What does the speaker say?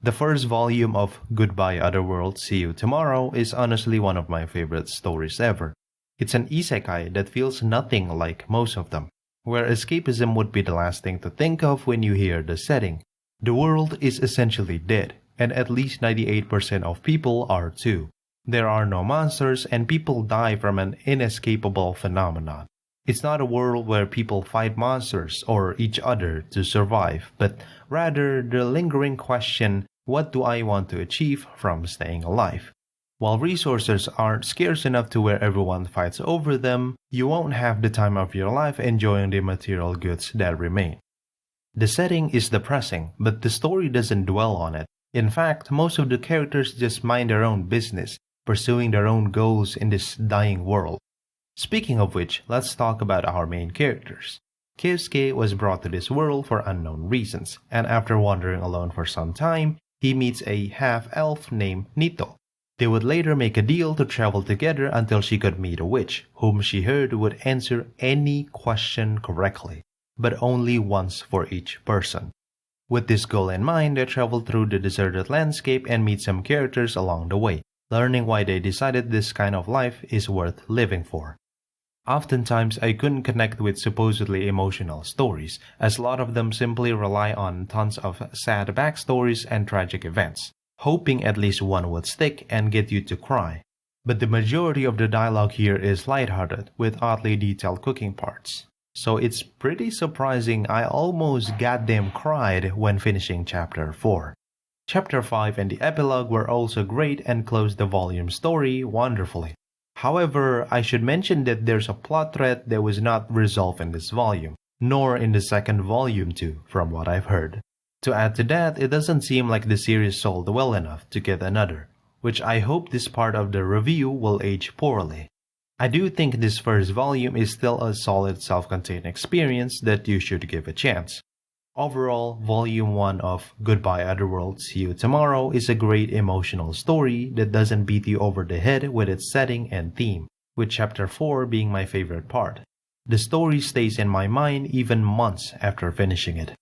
The first volume of Goodbye Otherworld, See You Tomorrow is honestly one of my favorite stories ever. It's an isekai that feels nothing like most of them, where escapism would be the last thing to think of when you hear the setting. The world is essentially dead, and at least 98% of people are too. There are no monsters, and people die from an inescapable phenomenon. It's not a world where people fight monsters or each other to survive, but rather the lingering question, what do I want to achieve from staying alive? While resources aren't scarce enough to where everyone fights over them, you won't have the time of your life enjoying the material goods that remain. The setting is depressing, but the story doesn't dwell on it. In fact, most of the characters just mind their own business, pursuing their own goals in this dying world. Speaking of which, let's talk about our main characters. Keisuke was brought to this world for unknown reasons, and after wandering alone for some time, he meets a half-elf named Nito. They would later make a deal to travel together until she could meet a witch, whom she heard would answer any question correctly, but only once for each person. With this goal in mind, they travel through the deserted landscape and meet some characters along the way, learning why they decided this kind of life is worth living for. Oftentimes, I couldn't connect with supposedly emotional stories, as a lot of them simply rely on tons of sad backstories and tragic events, hoping at least one would stick and get you to cry. But the majority of the dialogue here is lighthearted, with oddly detailed cooking parts. So it's pretty surprising I almost goddamn cried when finishing Chapter 4. Chapter 5 and the epilogue were also great and closed the volume story wonderfully. However, I should mention that there's a plot thread that was not resolved in this volume, nor in the second volume too, from what I've heard. To add to that, it doesn't seem like the series sold well enough to get another, which I hope this part of the review will age poorly. I do think this first volume is still a solid self-contained experience that you should give a chance. Overall, Volume 1 of Goodbye Otherworld, See You Tomorrow is a great emotional story that doesn't beat you over the head with its setting and theme, with Chapter 4 being my favorite part. The story stays in my mind even months after finishing it.